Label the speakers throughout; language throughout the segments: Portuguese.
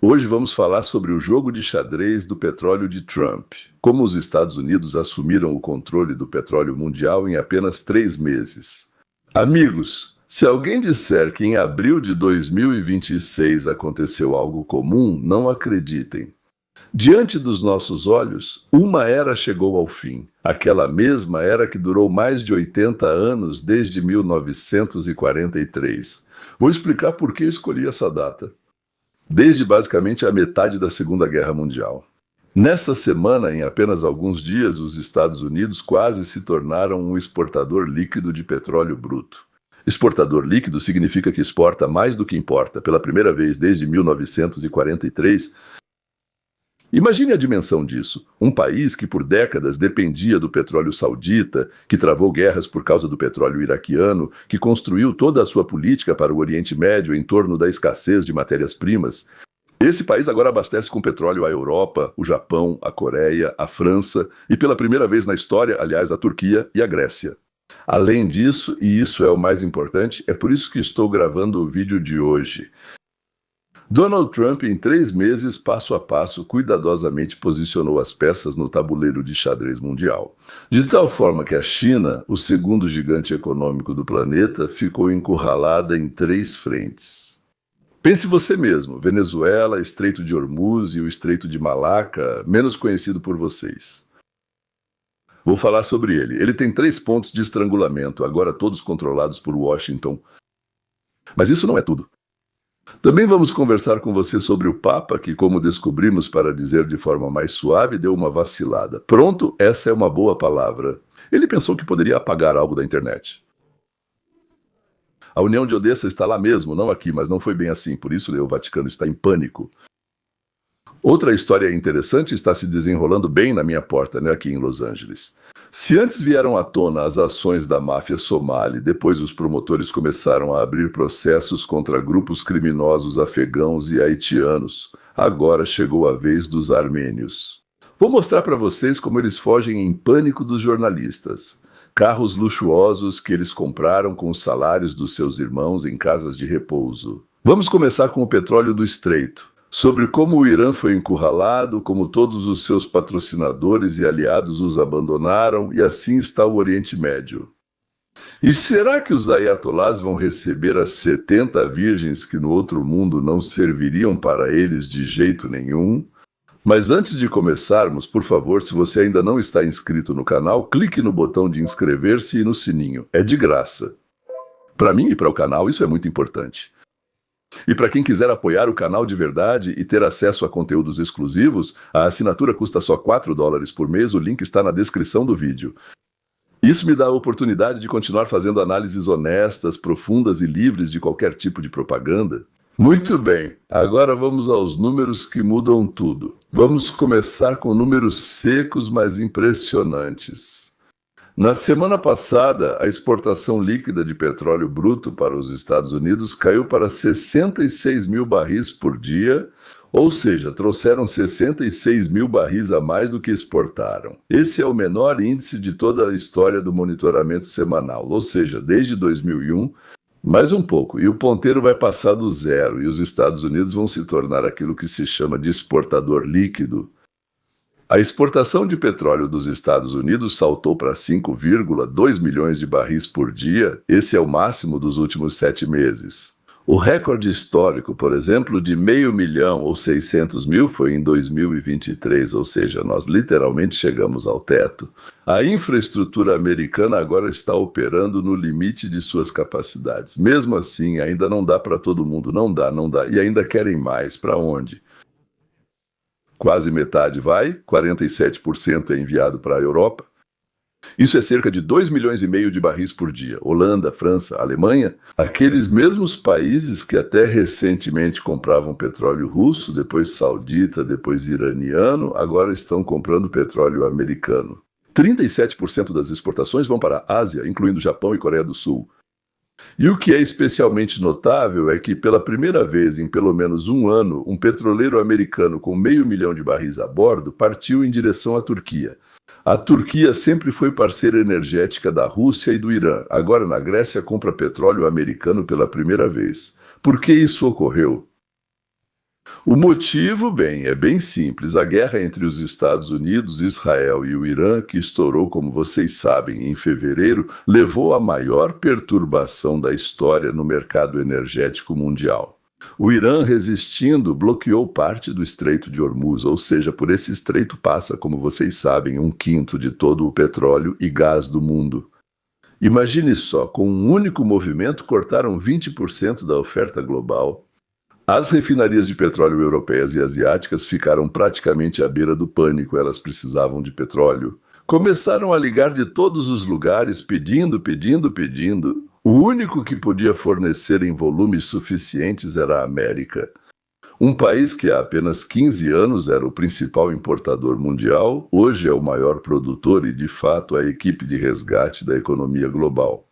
Speaker 1: Hoje vamos falar sobre o jogo de xadrez do petróleo de Trump. Como os Estados Unidos assumiram o controle do petróleo mundial em apenas 3 meses. Amigos, se alguém disser que em abril de 2026 aconteceu algo comum, não acreditem. Diante dos nossos olhos, uma era chegou ao fim. Aquela mesma era que durou mais de 80 anos, desde 1943. Vou explicar por que escolhi essa data. Desde basicamente a metade da Segunda Guerra Mundial. Nesta semana, em apenas alguns dias, os Estados Unidos quase se tornaram um exportador líquido de petróleo bruto. Exportador líquido significa que exporta mais do que importa. Pela primeira vez desde 1943, imagine a dimensão disso. Um país que por décadas dependia do petróleo saudita, que travou guerras por causa do petróleo iraquiano, que construiu toda a sua política para o Oriente Médio em torno da escassez de matérias-primas. Esse país agora abastece com petróleo a Europa, o Japão, a Coreia, a França e pela primeira vez na história, aliás, a Turquia e a Grécia. Além disso, e isso é o mais importante, é por isso que estou gravando o vídeo de hoje. Donald Trump, em 3 meses, passo a passo, cuidadosamente posicionou as peças no tabuleiro de xadrez mundial. De tal forma que a China, o segundo gigante econômico do planeta, ficou encurralada em 3 frentes. Pense você mesmo, Venezuela, Estreito de Hormuz e o Estreito de Malaca, menos conhecido por vocês. Vou falar sobre ele. Ele tem 3 pontos de estrangulamento, agora todos controlados por Washington. Mas isso não é tudo. Também vamos conversar com você sobre o Papa, que, como descobrimos, para dizer de forma mais suave, deu uma vacilada. Pronto, essa é uma boa palavra. Ele pensou que poderia apagar algo da internet. A União de Odessa está lá mesmo, não aqui, mas não foi bem assim, por isso o Vaticano está em pânico. Outra história interessante está se desenrolando bem na minha porta, né, aqui em Los Angeles. Se antes vieram à tona as ações da máfia somali, depois os promotores começaram a abrir processos contra grupos criminosos afegãos e haitianos. Agora chegou a vez dos armênios. Vou mostrar para vocês como eles fogem em pânico dos jornalistas. Carros luxuosos que eles compraram com os salários dos seus irmãos em casas de repouso. Vamos começar com o petróleo do Estreito. Sobre como o Irã foi encurralado, como todos os seus patrocinadores e aliados os abandonaram, e assim está o Oriente Médio. E será que os ayatolás vão receber as 70 virgens que no outro mundo não serviriam para eles de jeito nenhum? Mas antes de começarmos, por favor, se você ainda não está inscrito no canal, clique no botão de inscrever-se e no sininho. É de graça. Para mim e para o canal, isso é muito importante. E para quem quiser apoiar o canal de verdade e ter acesso a conteúdos exclusivos, a assinatura custa só $4 por mês, o link está na descrição do vídeo. Isso me dá a oportunidade de continuar fazendo análises honestas, profundas e livres de qualquer tipo de propaganda. Muito bem, agora vamos aos números que mudam tudo. Vamos começar com números secos, mas impressionantes. Na semana passada, a exportação líquida de petróleo bruto para os Estados Unidos caiu para 66 mil barris por dia, ou seja, trouxeram 66 mil barris a mais do que exportaram. Esse é o menor índice de toda a história do monitoramento semanal, ou seja, desde 2001, mais um pouco, e o ponteiro vai passar do zero, e os Estados Unidos vão se tornar aquilo que se chama de exportador líquido. A exportação de petróleo dos Estados Unidos saltou para 5,2 milhões de barris por dia, esse é o máximo dos últimos 7 meses. O recorde histórico, por exemplo, de 500 mil ou 600 mil foi em 2023, ou seja, nós literalmente chegamos ao teto. A infraestrutura americana agora está operando no limite de suas capacidades. Mesmo assim, ainda não dá para todo mundo, não dá, e ainda querem mais. Para onde? Quase metade vai, 47% é enviado para a Europa. Isso é cerca de 2,5 milhões de barris por dia. Holanda, França, Alemanha, aqueles mesmos países que até recentemente compravam petróleo russo, depois saudita, depois iraniano, agora estão comprando petróleo americano. 37% das exportações vão para a Ásia, incluindo Japão e Coreia do Sul. E o que é especialmente notável é que, pela primeira vez em pelo menos um ano, um petroleiro americano com 500 mil de barris a bordo partiu em direção à Turquia. A Turquia sempre foi parceira energética da Rússia e do Irã. Agora, na Grécia, compra petróleo americano pela primeira vez. Por que isso ocorreu? O motivo, bem, é bem simples. A guerra entre os Estados Unidos, Israel e o Irã, que estourou, como vocês sabem, em fevereiro, levou à maior perturbação da história no mercado energético mundial. O Irã, resistindo, bloqueou parte do Estreito de Hormuz, ou seja, por esse estreito passa, como vocês sabem, 1/5 de todo o petróleo e gás do mundo. Imagine só, com um único movimento cortaram 20% da oferta global. As refinarias de petróleo europeias e asiáticas ficaram praticamente à beira do pânico, elas precisavam de petróleo. Começaram a ligar de todos os lugares, pedindo. O único que podia fornecer em volumes suficientes era a América. Um país que há apenas 15 anos era o principal importador mundial, hoje é o maior produtor e, de fato, a equipe de resgate da economia global.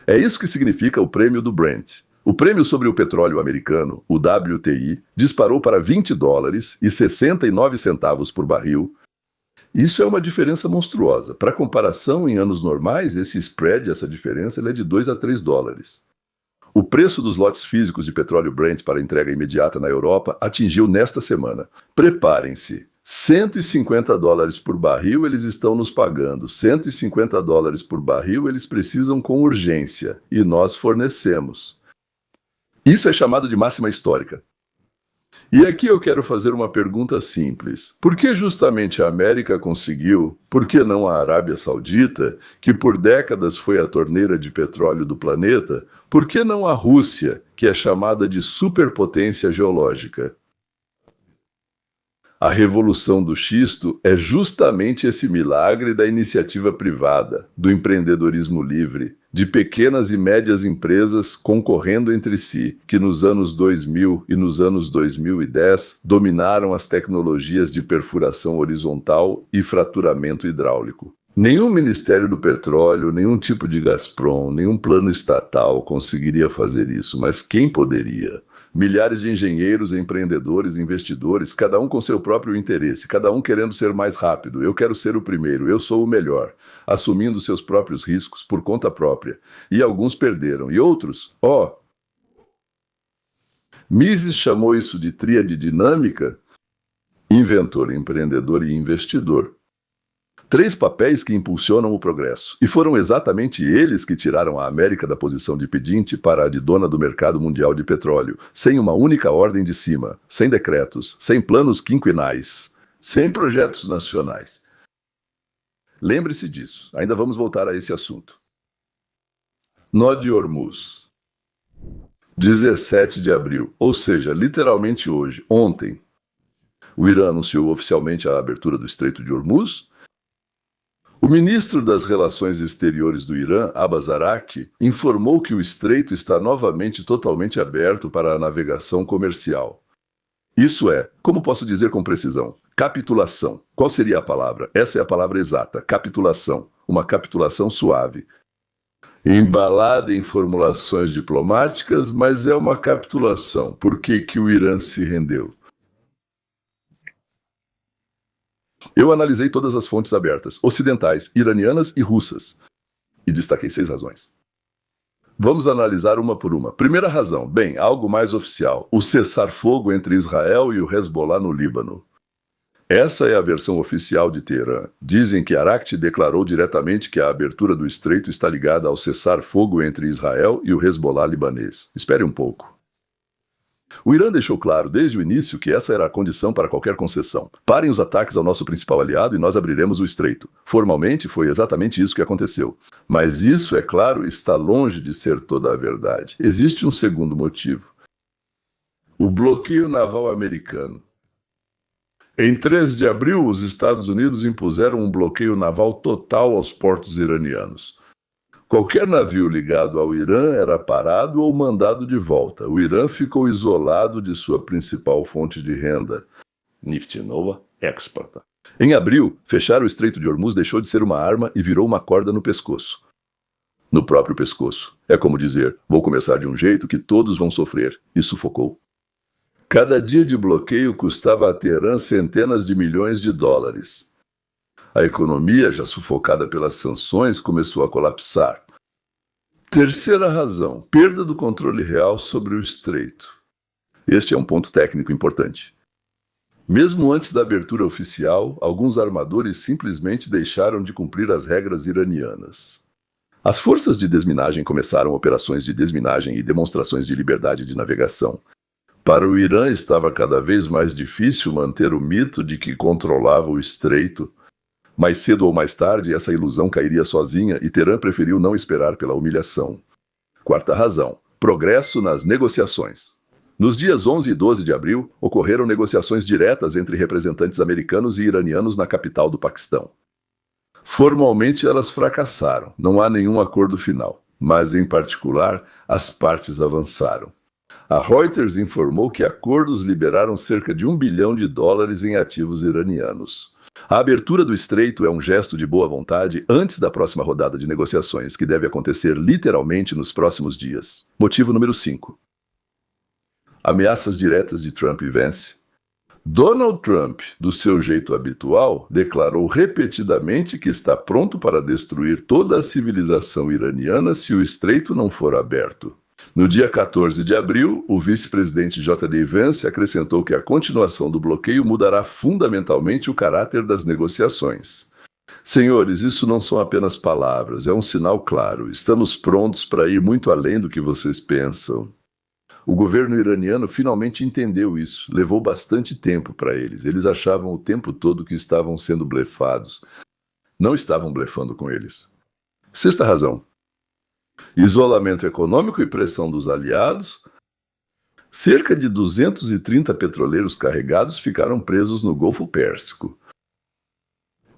Speaker 1: É isso que significa o prêmio do Brent. O prêmio sobre o petróleo americano, o WTI, disparou para $20,69 por barril. Isso é uma diferença monstruosa. Para comparação, em anos normais, esse spread, essa diferença, é de $2 a $3. O preço dos lotes físicos de petróleo Brent para entrega imediata na Europa atingiu nesta semana. Preparem-se. $150 por barril eles estão nos pagando. $150 por barril eles precisam com urgência. E nós fornecemos. Isso é chamado de máxima histórica. E aqui eu quero fazer uma pergunta simples. Por que justamente a América conseguiu, por que não a Arábia Saudita, que por décadas foi a torneira de petróleo do planeta, por que não a Rússia, que é chamada de superpotência geológica? A revolução do xisto é justamente esse milagre da iniciativa privada, do empreendedorismo livre, de pequenas e médias empresas concorrendo entre si, que nos anos 2000 e nos anos 2010 dominaram as tecnologias de perfuração horizontal e fraturamento hidráulico. Nenhum Ministério do Petróleo, nenhum tipo de Gazprom, nenhum plano estatal conseguiria fazer isso, mas quem poderia? Milhares de engenheiros, empreendedores, investidores, cada um com seu próprio interesse, cada um querendo ser mais rápido. Eu quero ser o primeiro, eu sou o melhor, assumindo seus próprios riscos por conta própria. E alguns perderam, e outros, Mises chamou isso de tríade dinâmica: inventor, empreendedor e investidor. 3 papéis que impulsionam o progresso. E foram exatamente eles que tiraram a América da posição de pedinte para a de dona do mercado mundial de petróleo, sem uma única ordem de cima, sem decretos, sem planos quinquenais, sem projetos nacionais. Lembre-se disso, ainda vamos voltar a esse assunto. Nó de Hormuz. 17 de abril, ou seja, literalmente hoje, ontem. O Irã anunciou oficialmente a abertura do Estreito de Hormuz. O ministro das Relações Exteriores do Irã, Abbas Araqchi, informou que o estreito está novamente totalmente aberto para a navegação comercial. Isso é, como posso dizer com precisão, capitulação. Qual seria a palavra? Essa é a palavra exata, capitulação. Uma capitulação suave. Embalada em formulações diplomáticas, mas é uma capitulação. Por que o Irã se rendeu? Eu analisei todas as fontes abertas, ocidentais, iranianas e russas, e destaquei 6 razões. Vamos analisar uma por uma. Primeira razão, bem, algo mais oficial, o cessar-fogo entre Israel e o Hezbollah no Líbano. Essa é a versão oficial de Teherã. Dizem que Araqchi declarou diretamente que a abertura do estreito está ligada ao cessar-fogo entre Israel e o Hezbollah libanês. Espere um pouco. O Irã deixou claro desde o início que essa era a condição para qualquer concessão. Parem os ataques ao nosso principal aliado e nós abriremos o estreito. Formalmente, foi exatamente isso que aconteceu. Mas isso, é claro, está longe de ser toda a verdade. Existe um segundo motivo. O bloqueio naval americano. Em 13 de abril, os Estados Unidos impuseram um bloqueio naval total aos portos iranianos. Qualquer navio ligado ao Irã era parado ou mandado de volta. O Irã ficou isolado de sua principal fonte de renda, Neftinova Exporta. Em abril, fechar o Estreito de Hormuz deixou de ser uma arma e virou uma corda no pescoço. No próprio pescoço. É como dizer, vou começar de um jeito que todos vão sofrer. E sufocou. Cada dia de bloqueio custava a Teherã centenas de milhões de dólares. A economia, já sufocada pelas sanções, começou a colapsar. Terceira razão, perda do controle real sobre o estreito. Este é um ponto técnico importante. Mesmo antes da abertura oficial, alguns armadores simplesmente deixaram de cumprir as regras iranianas. As forças de desminagem começaram operações de desminagem e demonstrações de liberdade de navegação. Para o Irã estava cada vez mais difícil manter o mito de que controlava o estreito. Mais cedo ou mais tarde, essa ilusão cairia sozinha e Teherã preferiu não esperar pela humilhação. Quarta razão: progresso nas negociações. Nos dias 11 e 12 de abril, ocorreram negociações diretas entre representantes americanos e iranianos na capital do Paquistão. Formalmente, elas fracassaram, não há nenhum acordo final, mas, em particular, as partes avançaram. A Reuters informou que acordos liberaram cerca de $1 bilhão em ativos iranianos. A abertura do estreito é um gesto de boa vontade antes da próxima rodada de negociações, que deve acontecer literalmente nos próximos dias. Motivo número 5. Ameaças diretas de Trump e Vance. Donald Trump, do seu jeito habitual, declarou repetidamente que está pronto para destruir toda a civilização iraniana se o estreito não for aberto. No dia 14 de abril, o vice-presidente J.D. Vance acrescentou que a continuação do bloqueio mudará fundamentalmente o caráter das negociações. Senhores, isso não são apenas palavras, é um sinal claro. Estamos prontos para ir muito além do que vocês pensam. O governo iraniano finalmente entendeu isso. Levou bastante tempo para eles. Eles achavam o tempo todo que estavam sendo blefados. Não estavam blefando com eles. Sexta razão: isolamento econômico e pressão dos aliados. Cerca de 230 petroleiros carregados ficaram presos no Golfo Pérsico.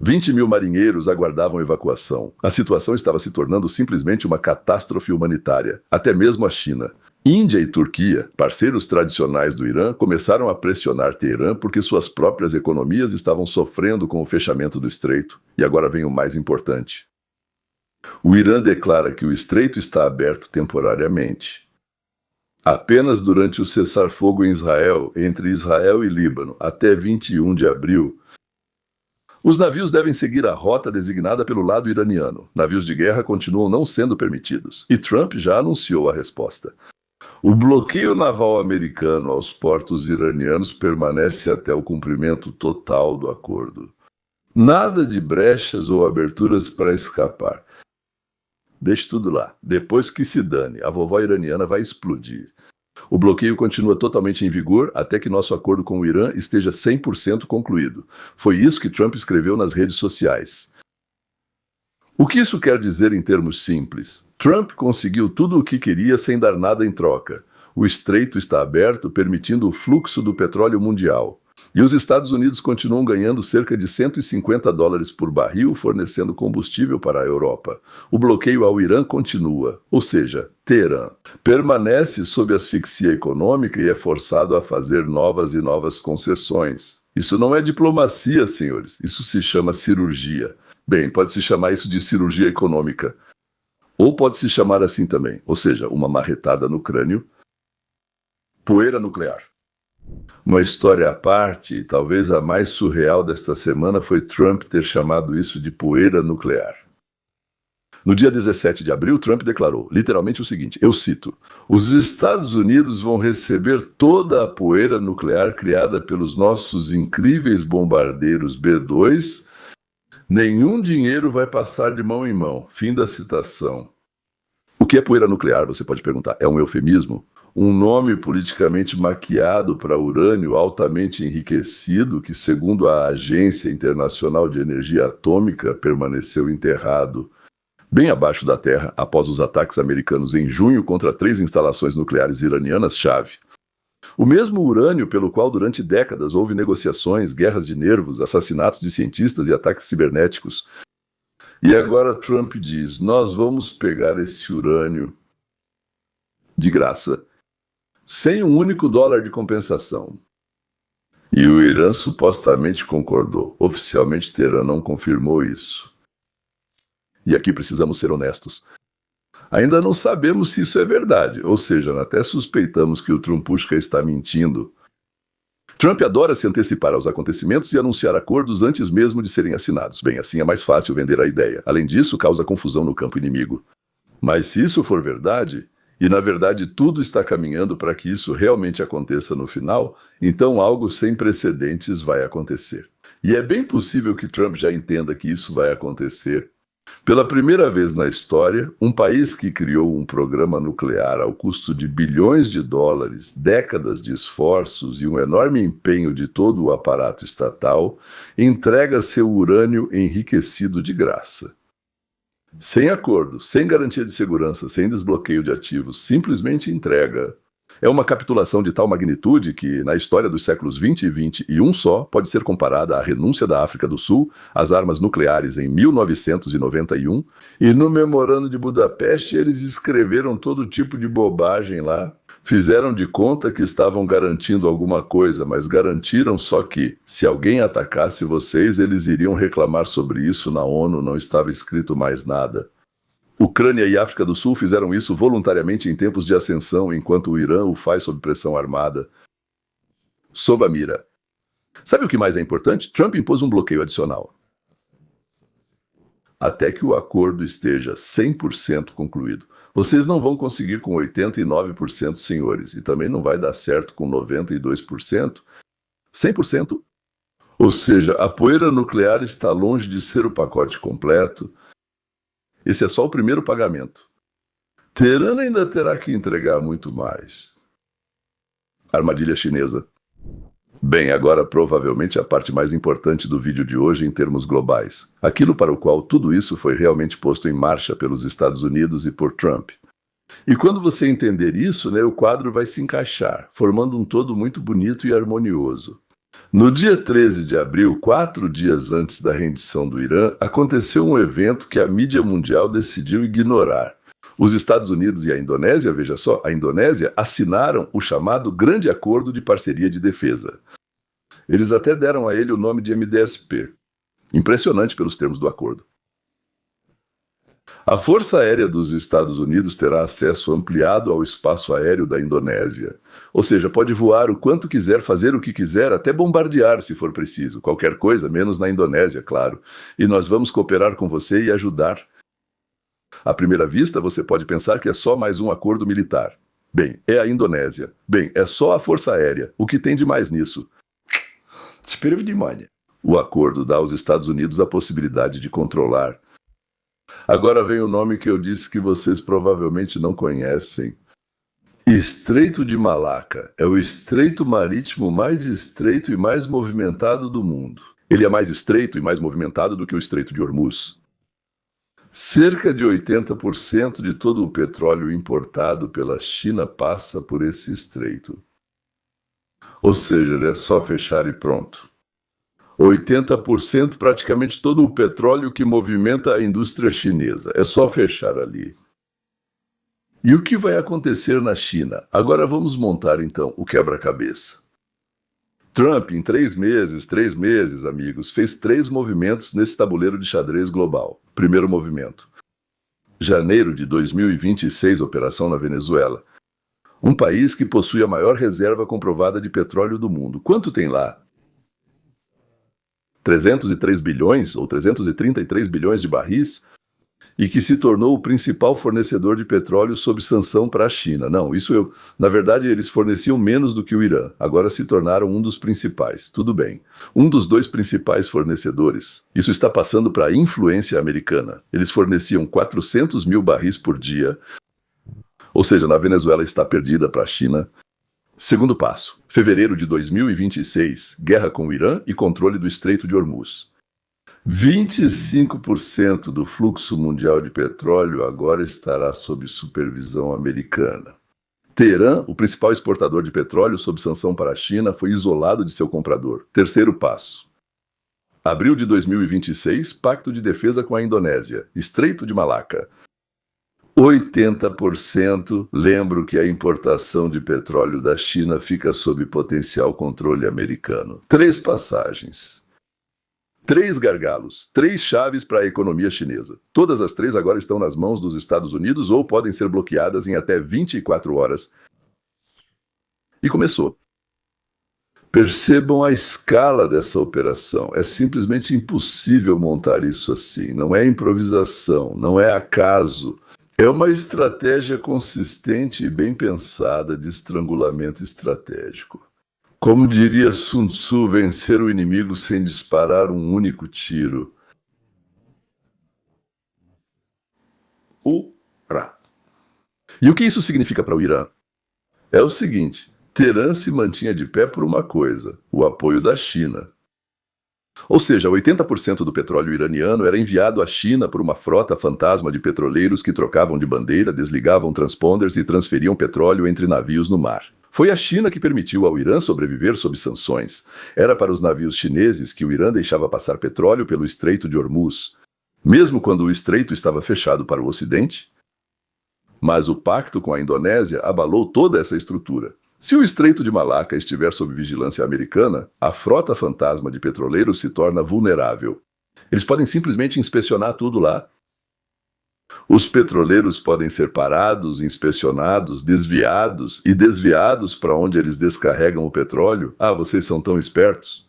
Speaker 1: 20 mil marinheiros aguardavam evacuação. A situação estava se tornando simplesmente uma catástrofe humanitária. Até mesmo a China, Índia e Turquia, parceiros tradicionais do Irã, começaram a pressionar Teherã porque suas próprias economias estavam sofrendo com o fechamento do estreito. E agora vem o mais importante. O Irã declara que o estreito está aberto temporariamente. Apenas durante o cessar-fogo em Israel, entre Israel e Líbano, até 21 de abril, os navios devem seguir a rota designada pelo lado iraniano. Navios de guerra continuam não sendo permitidos, e Trump já anunciou a resposta. O bloqueio naval americano aos portos iranianos permanece até o cumprimento total do acordo. Nada de brechas ou aberturas para escapar. Deixe tudo lá. Depois que se dane, a vovó iraniana vai explodir. O bloqueio continua totalmente em vigor até que nosso acordo com o Irã esteja 100% concluído. Foi isso que Trump escreveu nas redes sociais. O que isso quer dizer em termos simples? Trump conseguiu tudo o que queria sem dar nada em troca. O estreito está aberto, permitindo o fluxo do petróleo mundial. E os Estados Unidos continuam ganhando cerca de $150 por barril, fornecendo combustível para a Europa. O bloqueio ao Irã continua, ou seja, Teherã permanece sob asfixia econômica e é forçado a fazer novas e novas concessões. Isso não é diplomacia, senhores, isso se chama cirurgia. Bem, pode-se chamar isso de cirurgia econômica. Ou pode-se chamar assim também, ou seja, uma marretada no crânio. Poeira nuclear. Uma história à parte, e talvez a mais surreal desta semana, foi Trump ter chamado isso de poeira nuclear. No dia 17 de abril, Trump declarou literalmente o seguinte, eu cito: os Estados Unidos vão receber toda a poeira nuclear criada pelos nossos incríveis bombardeiros B-2. Nenhum dinheiro vai passar de mão em mão. Fim da citação. O que é poeira nuclear, você pode perguntar? É um eufemismo? Um nome politicamente maquiado para urânio altamente enriquecido que, segundo a Agência Internacional de Energia Atômica, permaneceu enterrado bem abaixo da terra após os ataques americanos em junho contra 3 instalações nucleares iranianas-chave. O mesmo urânio pelo qual durante décadas houve negociações, guerras de nervos, assassinatos de cientistas e ataques cibernéticos. E agora Trump diz, nós vamos pegar esse urânio de graça, sem um único dólar de compensação. E o Irã supostamente concordou. Oficialmente, Teherã não confirmou isso. E aqui precisamos ser honestos. Ainda não sabemos se isso é verdade, ou seja, até suspeitamos que o Trumpushka está mentindo. Trump adora se antecipar aos acontecimentos e anunciar acordos antes mesmo de serem assinados. Bem, assim é mais fácil vender a ideia. Além disso, causa confusão no campo inimigo. Mas se isso for verdade, e na verdade tudo está caminhando para que isso realmente aconteça no final, então algo sem precedentes vai acontecer. E é bem possível que Trump já entenda que isso vai acontecer. Pela primeira vez na história, um país que criou um programa nuclear ao custo de bilhões de dólares, décadas de esforços e um enorme empenho de todo o aparato estatal, entrega seu urânio enriquecido de graça. Sem acordo, sem garantia de segurança, sem desbloqueio de ativos, simplesmente entrega. É uma capitulação de tal magnitude que, na história dos séculos 20 e 21 só, pode ser comparada à renúncia da África do Sul às armas nucleares em 1991, e no Memorando de Budapeste eles escreveram todo tipo de bobagem lá. Fizeram de conta que estavam garantindo alguma coisa, mas garantiram só que, se alguém atacasse vocês, eles iriam reclamar sobre isso na ONU, não estava escrito mais nada. Ucrânia e África do Sul fizeram isso voluntariamente em tempos de ascensão, enquanto o Irã o faz sob pressão armada. Sob a mira. Sabe o que mais é importante? Trump impôs um bloqueio adicional. Até que o acordo esteja 100% concluído. Vocês não vão conseguir com 89%, senhores, e também não vai dar certo com 92%. 100%. Ou seja, a poeira nuclear está longe de ser o pacote completo. Esse é só o primeiro pagamento. Teherã ainda terá que entregar muito mais. Armadilha chinesa. Bem, agora provavelmente a parte mais importante do vídeo de hoje em termos globais. Aquilo para o qual tudo isso foi realmente posto em marcha pelos Estados Unidos e por Trump. E quando você entender isso, o quadro vai se encaixar, formando um todo muito bonito e harmonioso. No dia 13 de abril, 4 dias antes da rendição do Irã, aconteceu um evento que a mídia mundial decidiu ignorar. Os Estados Unidos e a Indonésia, veja só, a Indonésia assinaram o chamado Grande Acordo de Parceria de Defesa. Eles até deram a ele o nome de MDSP. Impressionante pelos termos do acordo. A Força Aérea dos Estados Unidos terá acesso ampliado ao espaço aéreo da Indonésia. Ou seja, pode voar o quanto quiser, fazer o que quiser, até bombardear se for preciso. Qualquer coisa, menos na Indonésia, claro. E nós vamos cooperar com você e ajudar. À primeira vista, você pode pensar que é só mais um acordo militar. Bem, é a Indonésia. Bem, é só a Força Aérea. O que tem de mais nisso? O acordo dá aos Estados Unidos a possibilidade de controlar. Agora vem o nome que eu disse que vocês provavelmente não conhecem. Estreito de Malaca é o estreito marítimo mais estreito e mais movimentado do mundo. Ele é mais estreito e mais movimentado do que o Estreito de Hormuz. Cerca de 80% de todo o petróleo importado pela China passa por esse estreito. Ou seja, é só fechar e pronto. 80%, praticamente todo o petróleo que movimenta a indústria chinesa. É só fechar ali. E o que vai acontecer na China? Agora vamos montar então o quebra-cabeça. Trump, em 3 meses, amigos, fez 3 movimentos nesse tabuleiro de xadrez global. Primeiro movimento. Janeiro de 2026, operação na Venezuela. Um país que possui a maior reserva comprovada de petróleo do mundo. Quanto tem lá? 303 bilhões ou 333 bilhões de barris, e que se tornou o principal fornecedor de petróleo sob sanção para a China. Não, na verdade, eles forneciam menos do que o Irã, agora se tornaram um dos principais. Tudo bem. Um dos 2 principais fornecedores. Isso está passando para a influência americana. Eles forneciam 400 mil barris por dia, ou seja, na Venezuela está perdida para a China. Segundo passo, fevereiro de 2026, guerra com o Irã e controle do Estreito de Hormuz. 25% do fluxo mundial de petróleo agora estará sob supervisão americana. Teherã, o principal exportador de petróleo sob sanção para a China, foi isolado de seu comprador. Terceiro passo. Abril de 2026, pacto de defesa com a Indonésia. Estreito de Malaca. 80%, lembro que a importação de petróleo da China fica sob potencial controle americano. 3 passagens. 3 gargalos, 3 chaves para a economia chinesa. Todas as 3 agora estão nas mãos dos Estados Unidos ou podem ser bloqueadas em até 24 horas. E começou. Percebam a escala dessa operação. É simplesmente impossível montar isso assim. Não é improvisação, não é acaso. É uma estratégia consistente e bem pensada de estrangulamento estratégico. Como diria Sun Tzu, vencer o inimigo sem disparar um único tiro. Ura. E o que isso significa para o Irã? É o seguinte: Teherã se mantinha de pé por uma coisa: o apoio da China. Ou seja, 80% do petróleo iraniano era enviado à China por uma frota fantasma de petroleiros que trocavam de bandeira, desligavam transponders e transferiam petróleo entre navios no mar. Foi a China que permitiu ao Irã sobreviver sob sanções. Era para os navios chineses que o Irã deixava passar petróleo pelo Estreito de Hormuz, mesmo quando o estreito estava fechado para o Ocidente. Mas o pacto com a Indonésia abalou toda essa estrutura. Se o Estreito de Malaca estiver sob vigilância americana, a frota fantasma de petroleiros se torna vulnerável. Eles podem simplesmente inspecionar tudo lá. Os petroleiros podem ser parados, inspecionados, desviados e desviados para onde eles descarregam o petróleo. Ah, vocês são tão espertos.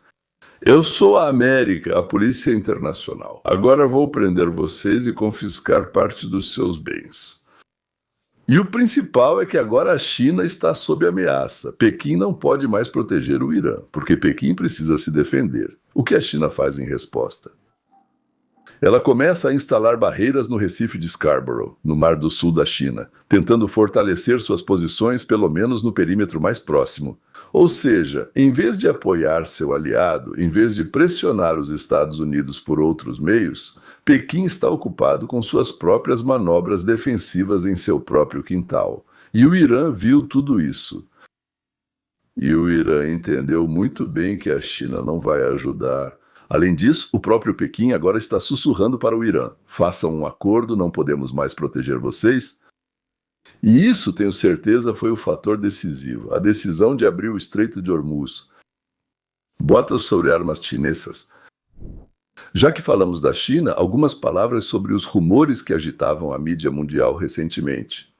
Speaker 1: Eu sou a América, a Polícia Internacional. Agora vou prender vocês e confiscar parte dos seus bens. E o principal é que agora a China está sob ameaça. Pequim não pode mais proteger o Irã, porque Pequim precisa se defender. O que a China faz em resposta? Ela começa a instalar barreiras no Recife de Scarborough, no Mar do Sul da China, tentando fortalecer suas posições pelo menos no perímetro mais próximo. Ou seja, em vez de apoiar seu aliado, em vez de pressionar os Estados Unidos por outros meios, Pequim está ocupado com suas próprias manobras defensivas em seu próprio quintal. E o Irã viu tudo isso. E o Irã entendeu muito bem que a China não vai ajudar. Além disso, o próprio Pequim agora está sussurrando para o Irã: façam um acordo, não podemos mais proteger vocês. E isso, tenho certeza, foi o fator decisivo, a decisão de abrir o Estreito de Hormuz. Boatos sobre armas chinesas. Já que falamos da China, algumas palavras sobre os rumores que agitavam a mídia mundial recentemente.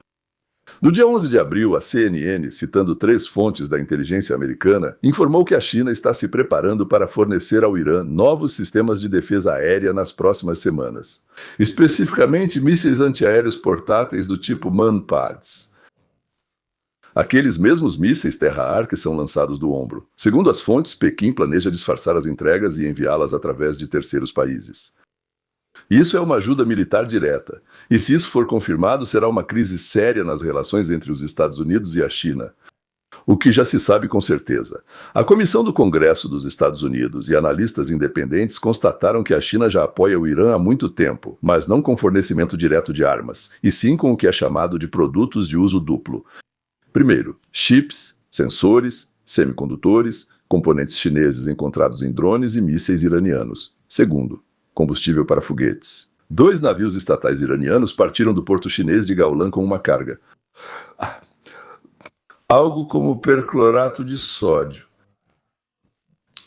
Speaker 1: No dia 11 de abril, a CNN, citando 3 fontes da inteligência americana, informou que a China está se preparando para fornecer ao Irã novos sistemas de defesa aérea nas próximas semanas. Especificamente, mísseis antiaéreos portáteis do tipo Manpads. Aqueles mesmos mísseis terra-ar que são lançados do ombro. Segundo as fontes, Pequim planeja disfarçar as entregas e enviá-las através de terceiros países. Isso é uma ajuda militar direta, e se isso for confirmado, será uma crise séria nas relações entre os Estados Unidos e a China. O que já se sabe com certeza. A Comissão do Congresso dos Estados Unidos e analistas independentes constataram que a China já apoia o Irã há muito tempo, mas não com fornecimento direto de armas, e sim com o que é chamado de produtos de uso duplo. Primeiro, chips, sensores, semicondutores, componentes chineses encontrados em drones e mísseis iranianos. Segundo, combustível para foguetes. 2 navios estatais iranianos partiram do porto chinês de Gaolan com uma carga. Algo como perclorato de sódio.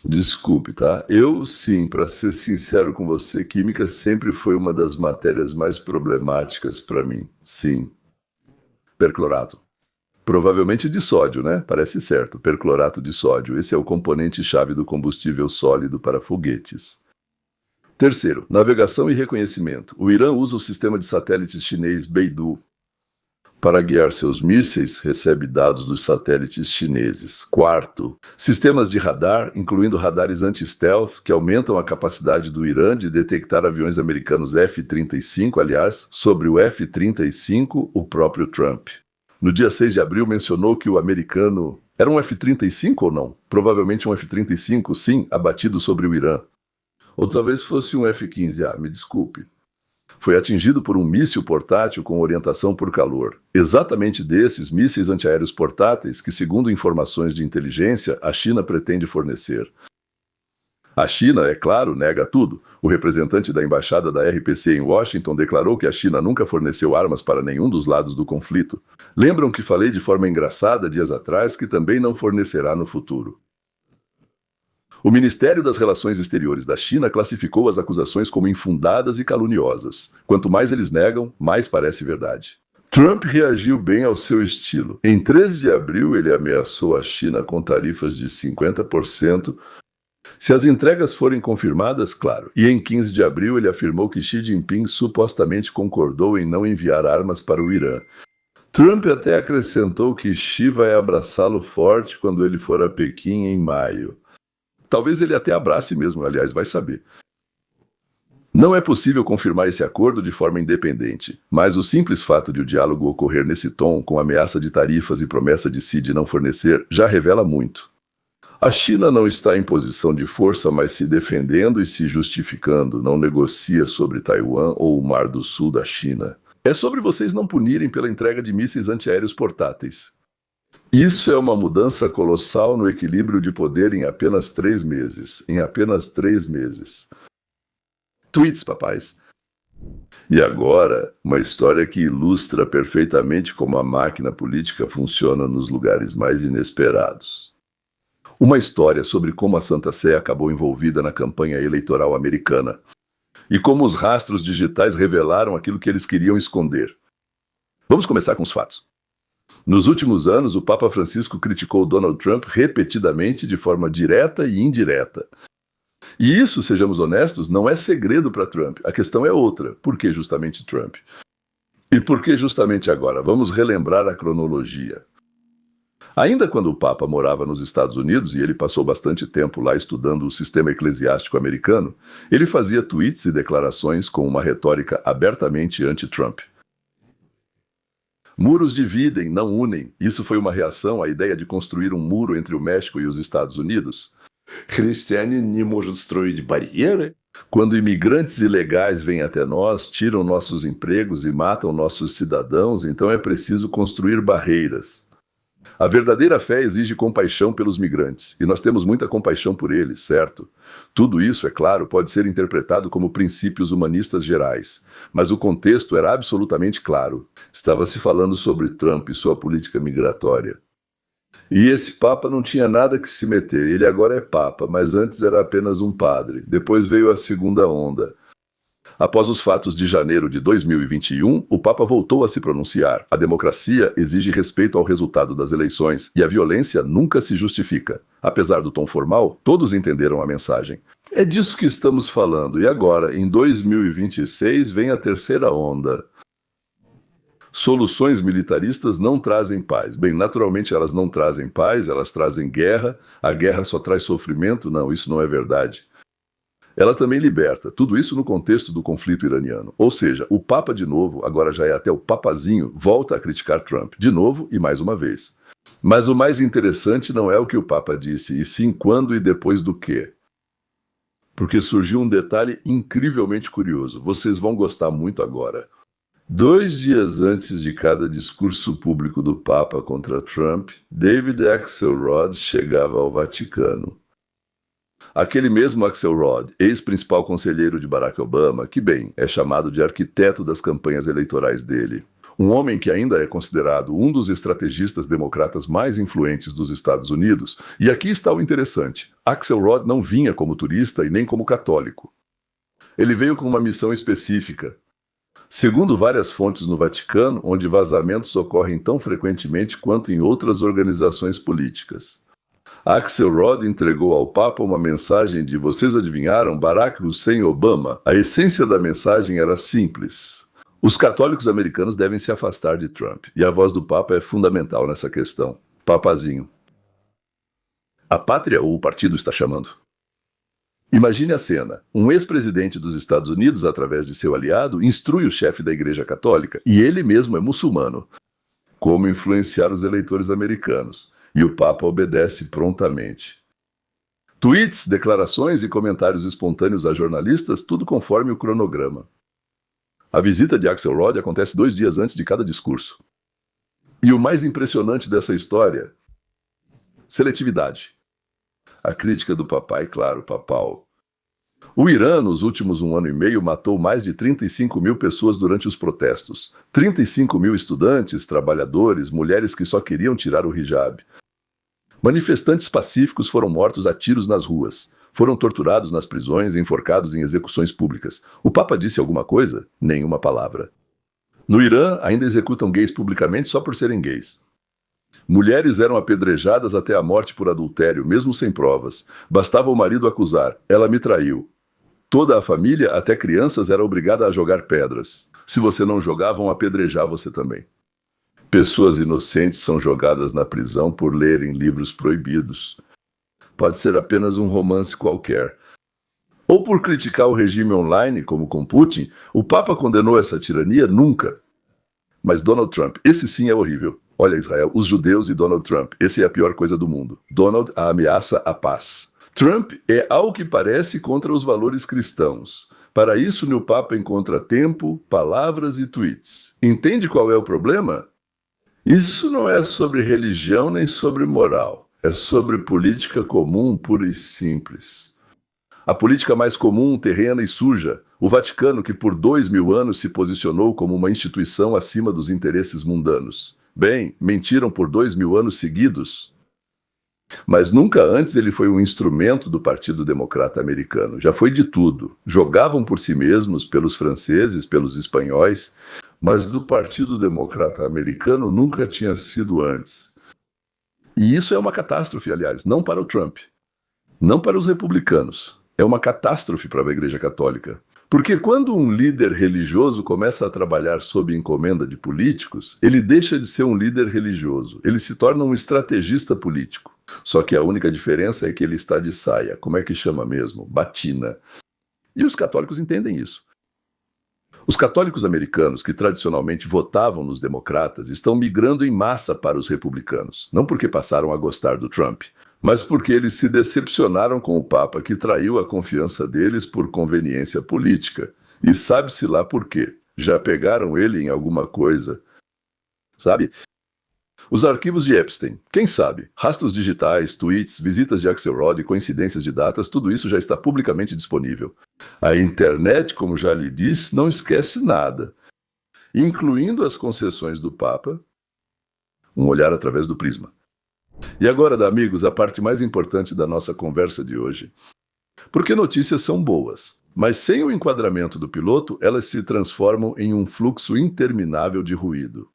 Speaker 1: Desculpe, tá? Eu, sim, para ser sincero com você, química sempre foi uma das matérias mais problemáticas para mim. Sim. Perclorato. Provavelmente de sódio, né? Parece certo. Perclorato de sódio. Esse é o componente-chave do combustível sólido para foguetes. Terceiro, navegação e reconhecimento. O Irã usa o sistema de satélites chinês Beidou. Para guiar seus mísseis, recebe dados dos satélites chineses. Quarto, sistemas de radar, incluindo radares anti-stealth, que aumentam a capacidade do Irã de detectar aviões americanos F-35, aliás, sobre o F-35, o próprio Trump. No dia 6 de abril mencionou que o americano... Era um F-35 ou não? Provavelmente um F-35, sim, abatido sobre o Irã. Ou talvez fosse um F-15, me desculpe. Foi atingido por um míssil portátil com orientação por calor. Exatamente desses mísseis antiaéreos portáteis que, segundo informações de inteligência, a China pretende fornecer. A China, é claro, nega tudo. O representante da embaixada da RPC em Washington declarou que a China nunca forneceu armas para nenhum dos lados do conflito. Lembram que falei de forma engraçada dias atrás que também não fornecerá no futuro. O Ministério das Relações Exteriores da China classificou as acusações como infundadas e caluniosas. Quanto mais eles negam, mais parece verdade. Trump reagiu bem ao seu estilo. Em 13 de abril, ele ameaçou a China com tarifas de 50% Se as entregas forem confirmadas, claro. E em 15 de abril ele afirmou que Xi Jinping supostamente concordou em não enviar armas para o Irã. Trump até acrescentou que Xi vai abraçá-lo forte quando ele for a Pequim em maio. Talvez ele até abrace mesmo, aliás, vai saber. Não é possível confirmar esse acordo de forma independente, mas o simples fato de o diálogo ocorrer nesse tom, com ameaça de tarifas e promessa de Xi de não fornecer, já revela muito. A China não está em posição de força, mas se defendendo e se justificando, não negocia sobre Taiwan ou o Mar do Sul da China. É sobre vocês não punirem pela entrega de mísseis antiaéreos portáteis. Isso é uma mudança colossal no equilíbrio de poder em apenas 3 meses. Em apenas 3 meses. Tweets, papais. E agora, uma história que ilustra perfeitamente como a máquina política funciona nos lugares mais inesperados. Uma história sobre como a Santa Sé acabou envolvida na campanha eleitoral americana e como os rastros digitais revelaram aquilo que eles queriam esconder. Vamos começar com os fatos. Nos últimos anos, o Papa Francisco criticou Donald Trump repetidamente de forma direta e indireta. E isso, sejamos honestos, não é segredo para Trump. A questão é outra. Por que justamente Trump? E por que justamente agora? Vamos relembrar a cronologia. Ainda quando o Papa morava nos Estados Unidos, e ele passou bastante tempo lá estudando o sistema eclesiástico americano, ele fazia tweets e declarações com uma retórica abertamente anti-Trump. Muros dividem, não unem. Isso foi uma reação à ideia de construir um muro entre o México e os Estados Unidos.
Speaker 2: Христианин не может строить барьеры.
Speaker 1: Quando imigrantes ilegais vêm até nós, tiram nossos empregos e matam nossos cidadãos, então é preciso construir barreiras. A verdadeira fé exige compaixão pelos migrantes, e nós temos muita compaixão por eles, certo? Tudo isso, é claro, pode ser interpretado como princípios humanistas gerais, mas o contexto era absolutamente claro. Estava-se falando sobre Trump e sua política migratória. E esse Papa não tinha nada que se meter. Ele agora é Papa, mas antes era apenas um padre. Depois veio a segunda onda. Após os fatos de janeiro de 2021, o Papa voltou a se pronunciar. A democracia exige respeito ao resultado das eleições e a violência nunca se justifica. Apesar do tom formal, todos entenderam a mensagem. É disso que estamos falando. E agora, em 2026, vem a terceira onda. Soluções militaristas não trazem paz. Bem, naturalmente elas não trazem paz, elas trazem guerra. A guerra só traz sofrimento? Não, isso não é verdade. Ela também liberta, tudo isso no contexto do conflito iraniano. Ou seja, o Papa de novo, agora já é até o papazinho, volta a criticar Trump, de novo e mais uma vez. Mas o mais interessante não é o que o Papa disse, e sim quando e depois do quê. Porque surgiu um detalhe incrivelmente curioso, vocês vão gostar muito agora. 2 dias antes de cada discurso público do Papa contra Trump, David Axelrod chegava ao Vaticano. Aquele mesmo Axelrod, ex-principal conselheiro de Barack Obama, que, bem, é chamado de arquiteto das campanhas eleitorais dele. Um homem que ainda é considerado um dos estrategistas democratas mais influentes dos Estados Unidos. E aqui está o interessante. Axelrod não vinha como turista e nem como católico. Ele veio com uma missão específica. Segundo várias fontes no Vaticano, onde vazamentos ocorrem tão frequentemente quanto em outras organizações políticas. Axelrod entregou ao Papa uma mensagem de "Vocês adivinharam? Barack Hussein Obama". A essência da mensagem era simples. Os católicos americanos devem se afastar de Trump, e a voz do Papa é fundamental nessa questão. Papazinho. A pátria ou o partido está chamando? Imagine a cena. Um ex-presidente dos Estados Unidos, através de seu aliado, instrui o chefe da Igreja Católica, e ele mesmo é muçulmano. Como influenciar os eleitores americanos? E o Papa obedece prontamente. Tweets, declarações e comentários espontâneos a jornalistas, tudo conforme o cronograma. A visita de Axelrod acontece 2 dias antes de cada discurso. E o mais impressionante dessa história? Seletividade. A crítica do papai, claro, papal. O Irã, nos últimos 1 ano e meio, matou mais de 35 mil pessoas durante os protestos. 35 mil estudantes, trabalhadores, mulheres que só queriam tirar o hijab. Manifestantes pacíficos foram mortos a tiros nas ruas. Foram torturados nas prisões e enforcados em execuções públicas. O Papa disse alguma coisa? Nenhuma palavra. No Irã, ainda executam gays publicamente só por serem gays. Mulheres eram apedrejadas até a morte por adultério, mesmo sem provas. Bastava o marido acusar: ela me traiu. Toda a família, até crianças, era obrigada a jogar pedras. Se você não jogar, vão apedrejar você também. Pessoas inocentes são jogadas na prisão por lerem livros proibidos. Pode ser apenas um romance qualquer. Ou por criticar o regime online, como com Putin. O Papa condenou essa tirania? Nunca. Mas Donald Trump, esse sim é horrível. Olha, Israel, os judeus e Donald Trump, essa é a pior coisa do mundo. Donald, a ameaça à paz. Trump é, ao que parece, contra os valores cristãos. Para isso, o Papa encontra tempo, palavras e tweets. Entende qual é o problema? Isso não é sobre religião nem sobre moral. É sobre política comum, pura e simples. A política mais comum, terrena e suja. O Vaticano, que por 2000 anos se posicionou como uma instituição acima dos interesses mundanos. Bem, mentiram por 2000 anos seguidos. Mas nunca antes ele foi um instrumento do Partido Democrata americano. Já foi de tudo. Jogavam por si mesmos, pelos franceses, pelos espanhóis, mas do Partido Democrata americano nunca tinha sido antes. E isso é uma catástrofe, aliás, não para o Trump, não para os republicanos. É uma catástrofe para a Igreja Católica. Porque quando um líder religioso começa a trabalhar sob encomenda de políticos, ele deixa de ser um líder religioso, ele se torna um estrategista político. Só que a única diferença é que ele está de saia. Como é que chama mesmo? Batina. E os católicos entendem isso. Os católicos americanos, que tradicionalmente votavam nos democratas, estão migrando em massa para os republicanos. Não porque passaram a gostar do Trump, mas porque eles se decepcionaram com o Papa, que traiu a confiança deles por conveniência política. E sabe-se lá por quê. Já pegaram ele em alguma coisa. Sabe? Os arquivos de Epstein, quem sabe? Rastros digitais, tweets, visitas de Axelrod, coincidências de datas, tudo isso já está publicamente disponível. A internet, como já lhe disse, não esquece nada, incluindo as concessões do Papa, um olhar através do prisma. E agora, amigos, a parte mais importante da nossa conversa de hoje. Porque notícias são boas, mas sem o enquadramento do piloto, elas se transformam em um fluxo interminável de ruído.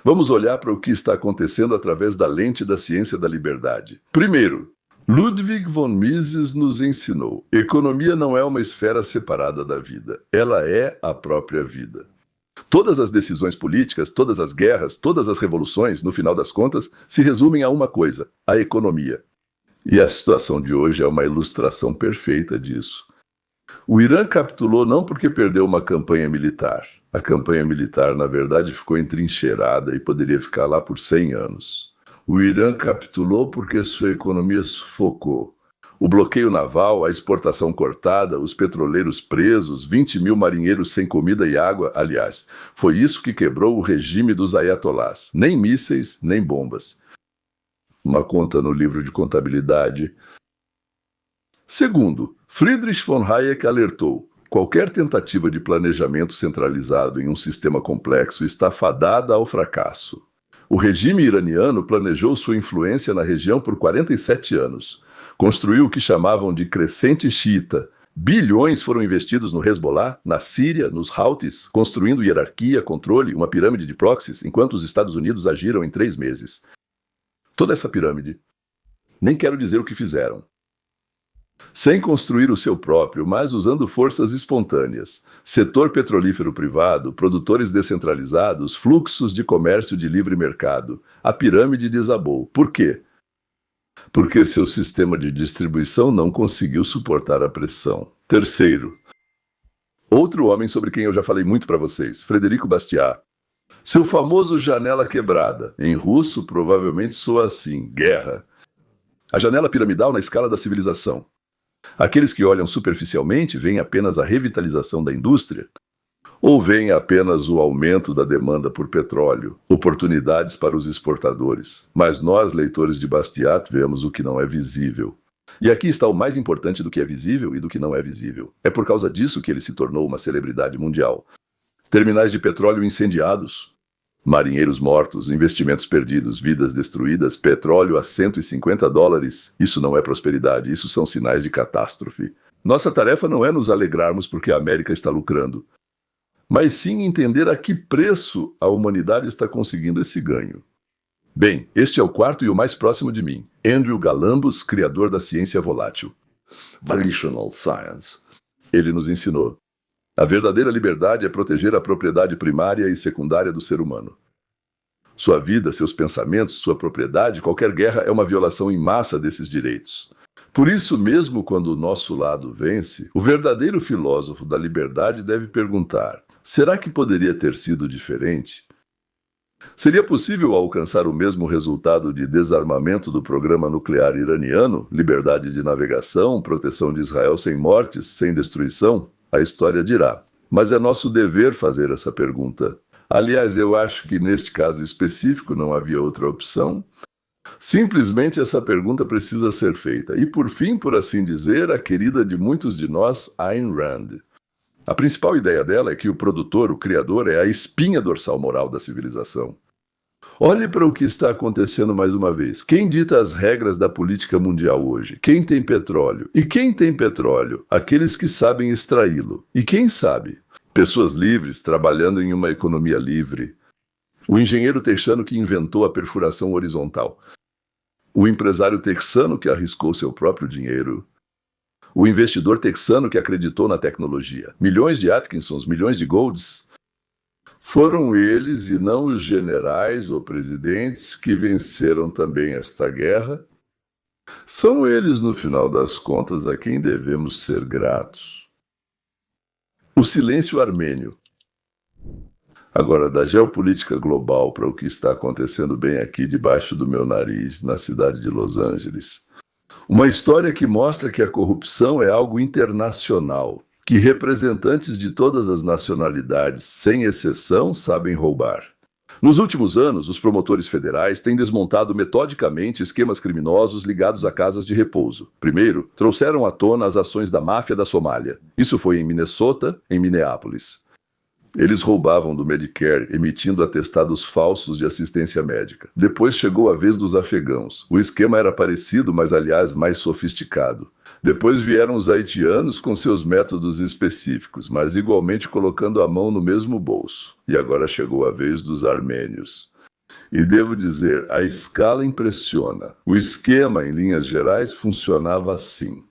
Speaker 1: Vamos olhar para o que está acontecendo através da lente da ciência da liberdade. Primeiro, Ludwig von Mises nos ensinou: economia não é uma esfera separada da vida, ela é a própria vida. Todas as decisões políticas, todas as guerras, todas as revoluções, no final das contas, se resumem a uma coisa: a economia. E a situação de hoje é uma ilustração perfeita disso. O Irã capitulou não porque perdeu uma campanha militar. A campanha militar, na verdade, ficou entrincheirada e poderia ficar lá por 100 anos. O Irã capitulou porque sua economia sufocou. O bloqueio naval, a exportação cortada, os petroleiros presos, 20 mil marinheiros sem comida e água, aliás, foi isso que quebrou o regime dos ayatolás. Nem mísseis, nem bombas. Uma conta no livro de contabilidade. Segundo, Friedrich von Hayek alertou: qualquer tentativa de planejamento centralizado em um sistema complexo está fadada ao fracasso. O regime iraniano planejou sua influência na região por 47 anos. Construiu o que chamavam de crescente xiita. Bilhões foram investidos no Hezbollah, na Síria, nos Houthis, construindo hierarquia, controle, uma pirâmide de proxies, enquanto os Estados Unidos agiram em 3 meses. Toda essa pirâmide. Nem quero dizer o que fizeram. Sem construir o seu próprio, mas usando forças espontâneas. Setor petrolífero privado, produtores descentralizados, fluxos de comércio de livre mercado. A pirâmide desabou. Por quê? Porque seu sistema de distribuição não conseguiu suportar a pressão. Terceiro, outro homem sobre quem eu já falei muito para vocês, Frederico Bastiat. Seu famoso janela quebrada. Em russo, provavelmente soa assim: guerra. A janela piramidal na escala da civilização. Aqueles que olham superficialmente veem apenas a revitalização da indústria, ou veem apenas o aumento da demanda por petróleo, oportunidades para os exportadores. Mas nós, leitores de Bastiat, vemos o que não é visível. E aqui está o mais importante do que é visível e do que não é visível. É por causa disso que ele se tornou uma celebridade mundial. Terminais de petróleo incendiados, marinheiros mortos, investimentos perdidos, vidas destruídas, petróleo a $150. Isso não é prosperidade, isso são sinais de catástrofe. Nossa tarefa não é nos alegrarmos porque a América está lucrando, mas sim entender a que preço a humanidade está conseguindo esse ganho. Bem, este é o quarto e o mais próximo de mim. Andrew Galambos, criador da ciência volátil.
Speaker 2: Volitional Science.
Speaker 1: Ele nos ensinou. A verdadeira liberdade é proteger a propriedade primária e secundária do ser humano. Sua vida, seus pensamentos, sua propriedade, qualquer guerra é uma violação em massa desses direitos. Por isso, mesmo quando o nosso lado vence, o verdadeiro filósofo da liberdade deve perguntar: será que poderia ter sido diferente? Seria possível alcançar o mesmo resultado de desarmamento do programa nuclear iraniano, liberdade de navegação, proteção de Israel sem mortes, sem destruição? A história dirá. Mas é nosso dever fazer essa pergunta. Aliás, eu acho que neste caso específico não havia outra opção. Simplesmente essa pergunta precisa ser feita. E por fim, por assim dizer, a querida de muitos de nós, Ayn Rand. A principal ideia dela é que o produtor, o criador, é a espinha dorsal moral da civilização. Olhe para o que está acontecendo mais uma vez. Quem dita as regras da política mundial hoje? Quem tem petróleo? E quem tem petróleo? Aqueles que sabem extraí-lo. E quem sabe? Pessoas livres trabalhando em uma economia livre. O engenheiro texano que inventou a perfuração horizontal. O empresário texano que arriscou seu próprio dinheiro. O investidor texano que acreditou na tecnologia. Milhões de Atkinsons, milhões de Golds. Foram eles e não os generais ou presidentes que venceram também esta guerra. São eles, no final das contas, a quem devemos ser gratos. O silêncio armênio. Agora, da geopolítica global para o que está acontecendo bem aqui debaixo do meu nariz, na cidade de Los Angeles. Uma história que mostra que a corrupção é algo internacional, que representantes de todas as nacionalidades, sem exceção, sabem roubar. Nos últimos anos, os promotores federais têm desmontado metodicamente esquemas criminosos ligados a casas de repouso. Primeiro, trouxeram à tona as ações da máfia da Somália. Isso foi em Minnesota, em Minneapolis. Eles roubavam do Medicare, emitindo atestados falsos de assistência médica. Depois chegou a vez dos afegãos. O esquema era parecido, mas, aliás, mais sofisticado. Depois vieram os haitianos com seus métodos específicos, mas igualmente colocando a mão no mesmo bolso. E agora chegou a vez dos armênios. E devo dizer, a escala impressiona. O esquema, em linhas gerais, funcionava assim.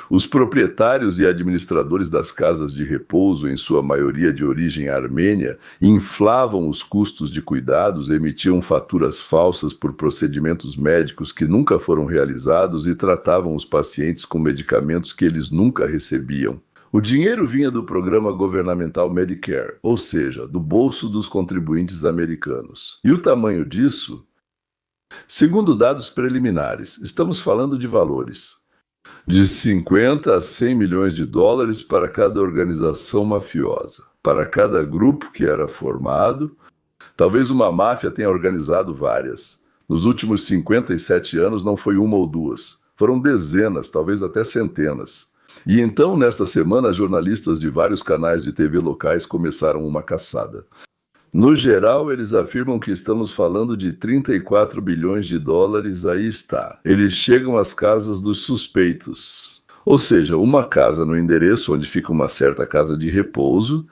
Speaker 1: Os proprietários e administradores das casas de repouso, em sua maioria de origem armênia, inflavam os custos de cuidados, emitiam faturas falsas por procedimentos médicos que nunca foram realizados e tratavam os pacientes com medicamentos que eles nunca recebiam. O dinheiro vinha do programa governamental Medicare, ou seja, do bolso dos contribuintes americanos. E o tamanho disso? Segundo dados preliminares, estamos falando de valores de 50 a 100 milhões de dólares para cada organização mafiosa, para cada grupo que era formado. Talvez uma máfia tenha organizado várias. Nos últimos 57 anos não foi uma ou duas, foram dezenas, talvez até centenas. E então, nesta semana, jornalistas de vários canais de TV locais começaram uma caçada. No geral, eles afirmam que estamos falando de 34 bilhões de dólares, aí está. Eles chegam às casas dos suspeitos. Ou seja, uma casa no endereço onde fica uma certa casa de repouso.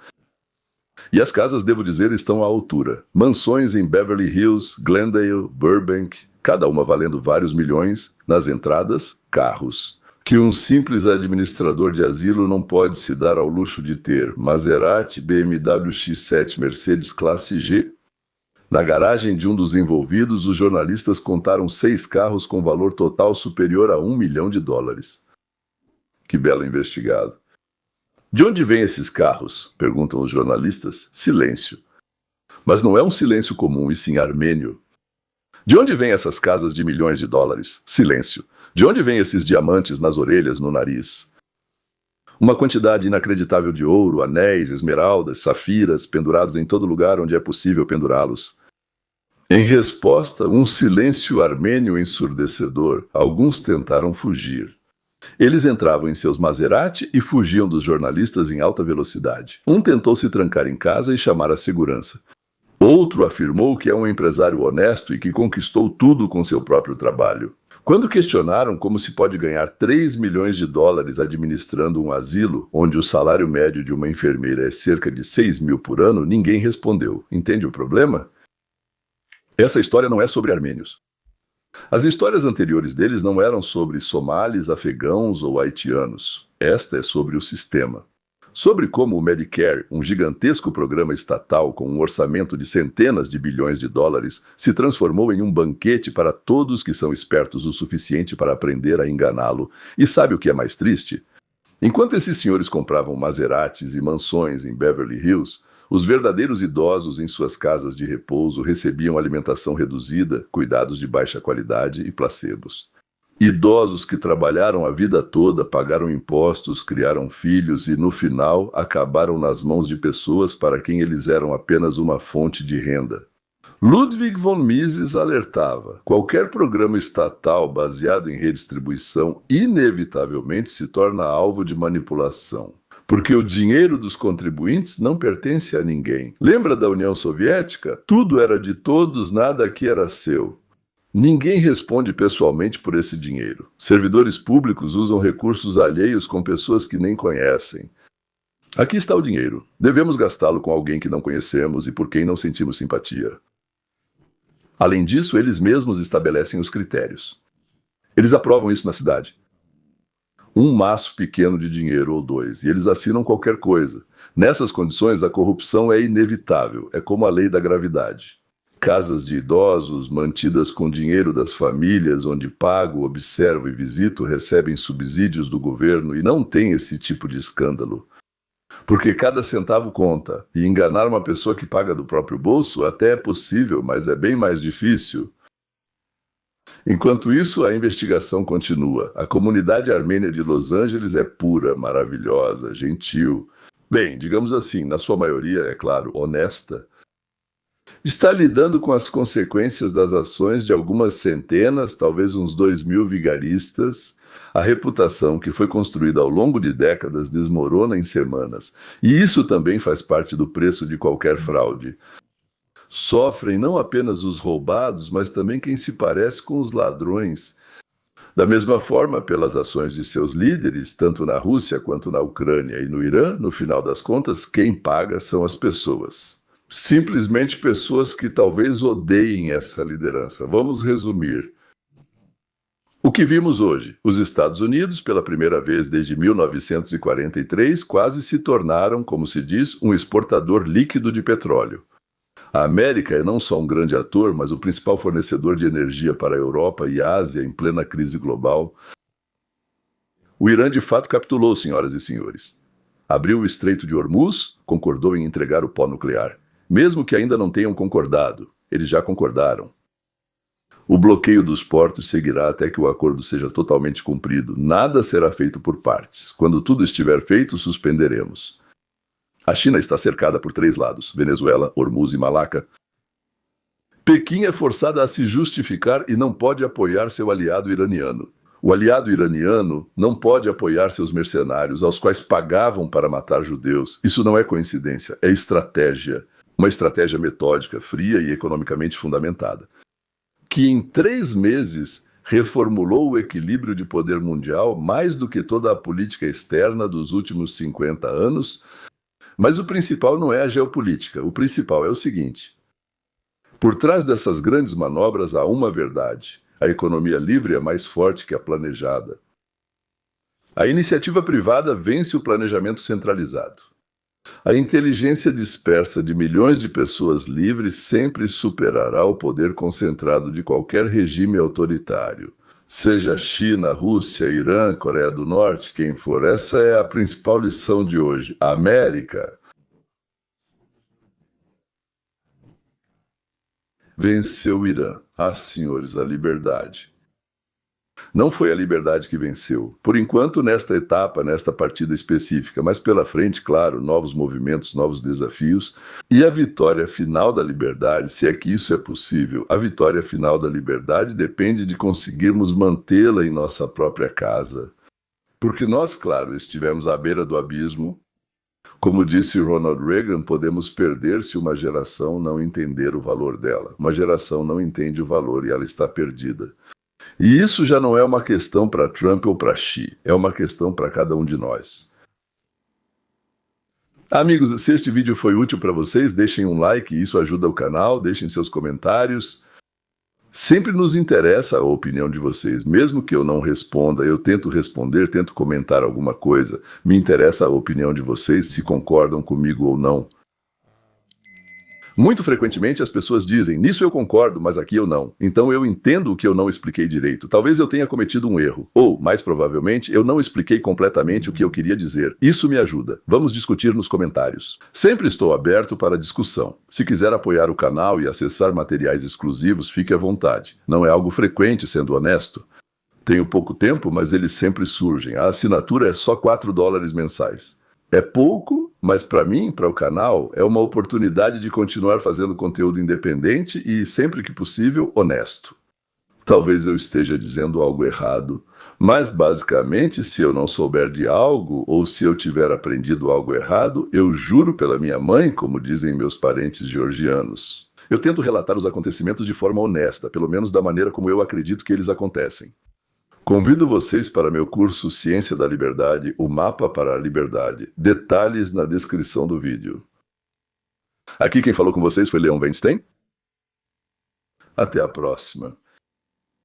Speaker 1: E as casas, devo dizer, estão à altura. Mansões em Beverly Hills, Glendale, Burbank, cada uma valendo vários milhões. Nas entradas, carros que um simples administrador de asilo não pode se dar ao luxo de ter: Maserati, BMW X7, Mercedes Classe G. Na garagem de um dos envolvidos, os jornalistas contaram 6 carros com valor total superior a $1 milhão. Que belo investigado. De onde vêm esses carros? Perguntam os jornalistas. Silêncio. Mas não é um silêncio comum, e sim armênio. De onde vêm essas casas de milhões de dólares? Silêncio. De onde vêm esses diamantes nas orelhas, no nariz? Uma quantidade inacreditável de ouro, anéis, esmeraldas, safiras, pendurados em todo lugar onde é possível pendurá-los. Em resposta, um silêncio armênio ensurdecedor. Alguns tentaram fugir. Eles entravam em seus Maserati e fugiam dos jornalistas em alta velocidade. Um tentou se trancar em casa e chamar a segurança. Outro afirmou que é um empresário honesto e que conquistou tudo com seu próprio trabalho. Quando questionaram como se pode ganhar 3 milhões de dólares administrando um asilo, onde o salário médio de uma enfermeira é cerca de 6 mil por ano, ninguém respondeu. Entende o problema? Essa história não é sobre armênios. As histórias anteriores deles não eram sobre somalis, afegãos ou haitianos. Esta é sobre o sistema. Sobre como o Medicare, um gigantesco programa estatal com um orçamento de centenas de bilhões de dólares, se transformou em um banquete para todos que são espertos o suficiente para aprender a enganá-lo. E sabe o que é mais triste? Enquanto esses senhores compravam Maseratis e mansões em Beverly Hills, os verdadeiros idosos em suas casas de repouso recebiam alimentação reduzida, cuidados de baixa qualidade e placebos. Idosos que trabalharam a vida toda, pagaram impostos, criaram filhos e, no final, acabaram nas mãos de pessoas para quem eles eram apenas uma fonte de renda. Ludwig von Mises alertava: qualquer programa estatal baseado em redistribuição inevitavelmente se torna alvo de manipulação, porque o dinheiro dos contribuintes não pertence a ninguém. Lembra da União Soviética? Tudo era de todos, nada aqui era seu. Ninguém responde pessoalmente por esse dinheiro. Servidores públicos usam recursos alheios com pessoas que nem conhecem. Aqui está o dinheiro. Devemos gastá-lo com alguém que não conhecemos e por quem não sentimos simpatia. Além disso, eles mesmos estabelecem os critérios. Eles aprovam isso na cidade. Um maço pequeno de dinheiro ou dois, e eles assinam qualquer coisa. Nessas condições, a corrupção é inevitável, é como a lei da gravidade. Casas de idosos, mantidas com dinheiro das famílias, onde pago, observo e visito, recebem subsídios do governo e não tem esse tipo de escândalo. Porque cada centavo conta, e enganar uma pessoa que paga do próprio bolso até é possível, mas é bem mais difícil. Enquanto isso, a investigação continua. A comunidade armênia de Los Angeles é pura, maravilhosa, gentil. Bem, digamos assim, na sua maioria, é claro, honesta. Está lidando com as consequências das ações de algumas centenas, talvez uns 2.000 vigaristas. A reputação que foi construída ao longo de décadas desmorona em semanas. E isso também faz parte do preço de qualquer fraude. Sofrem não apenas os roubados, mas também quem se parece com os ladrões. Da mesma forma, pelas ações de seus líderes, tanto na Rússia quanto na Ucrânia e no Irã, no final das contas, quem paga são as pessoas. Simplesmente pessoas que talvez odeiem essa liderança. Vamos resumir. O que vimos hoje? Os Estados Unidos, pela primeira vez desde 1943, quase se tornaram, como se diz, um exportador líquido de petróleo. A América é não só um grande ator, mas o principal fornecedor de energia para a Europa e a Ásia em plena crise global. O Irã de fato capitulou, senhoras e senhores. Abriu o Estreito de Hormuz, concordou em entregar o pó nuclear. Mesmo que ainda não tenham concordado, eles já concordaram. O bloqueio dos portos seguirá até que o acordo seja totalmente cumprido. Nada será feito por partes. Quando tudo estiver feito, suspenderemos. A China está cercada por 3 lados: Venezuela, Hormuz e Malaca. Pequim é forçada a se justificar e não pode apoiar seu aliado iraniano. O aliado iraniano não pode apoiar seus mercenários, aos quais pagavam para matar judeus. Isso não é coincidência, é estratégia. Uma estratégia metódica, fria e economicamente fundamentada, que em 3 meses reformulou o equilíbrio de poder mundial mais do que toda a política externa dos últimos 50 anos. Mas o principal não é a geopolítica, o principal é o seguinte: por trás dessas grandes manobras há uma verdade: a economia livre é mais forte que a planejada. A iniciativa privada vence o planejamento centralizado. A inteligência dispersa de milhões de pessoas livres sempre superará o poder concentrado de qualquer regime autoritário. Seja China, Rússia, Irã, Coreia do Norte, quem for. Essa é a principal lição de hoje. A América venceu o Irã. Ah, senhores, a liberdade. Não foi a liberdade que venceu. Por enquanto, nesta etapa, nesta partida específica, mas pela frente, claro, novos movimentos, novos desafios. E a vitória final da liberdade, se é que isso é possível, a vitória final da liberdade depende de conseguirmos mantê-la em nossa própria casa. Porque nós, claro, estivemos à beira do abismo. Como disse Ronald Reagan, podemos perder se uma geração não entender o valor dela. Uma geração não entende o valor e ela está perdida. E isso já não é uma questão para Trump ou para Xi, é uma questão para cada um de nós. Amigos, se este vídeo foi útil para vocês, deixem um like, isso ajuda o canal, deixem seus comentários. Sempre nos interessa a opinião de vocês. Mesmo que eu não responda, eu tento responder, tento comentar alguma coisa. Me interessa a opinião de vocês, se concordam comigo ou não. Muito frequentemente as pessoas dizem, nisso eu concordo, mas aqui eu não. Então eu entendo o que eu não expliquei direito. Talvez eu tenha cometido um erro. Ou, mais provavelmente, eu não expliquei completamente o que eu queria dizer. Isso me ajuda. Vamos discutir nos comentários. Sempre estou aberto para discussão. Se quiser apoiar o canal e acessar materiais exclusivos, fique à vontade. Não é algo frequente, sendo honesto. Tenho pouco tempo, mas eles sempre surgem. A assinatura é só $4 mensais. É pouco, mas para mim, para o canal, é uma oportunidade de continuar fazendo conteúdo independente e, sempre que possível, honesto. Talvez eu esteja dizendo algo errado, mas basicamente, se eu não souber de algo ou se eu tiver aprendido algo errado, eu juro pela minha mãe, como dizem meus parentes georgianos. Eu tento relatar os acontecimentos de forma honesta, pelo menos da maneira como eu acredito que eles acontecem. Convido vocês para meu curso Ciência da Liberdade, o Mapa para a Liberdade. Detalhes na descrição do vídeo. Aqui quem falou com vocês foi Leon Weinstein. Até a próxima.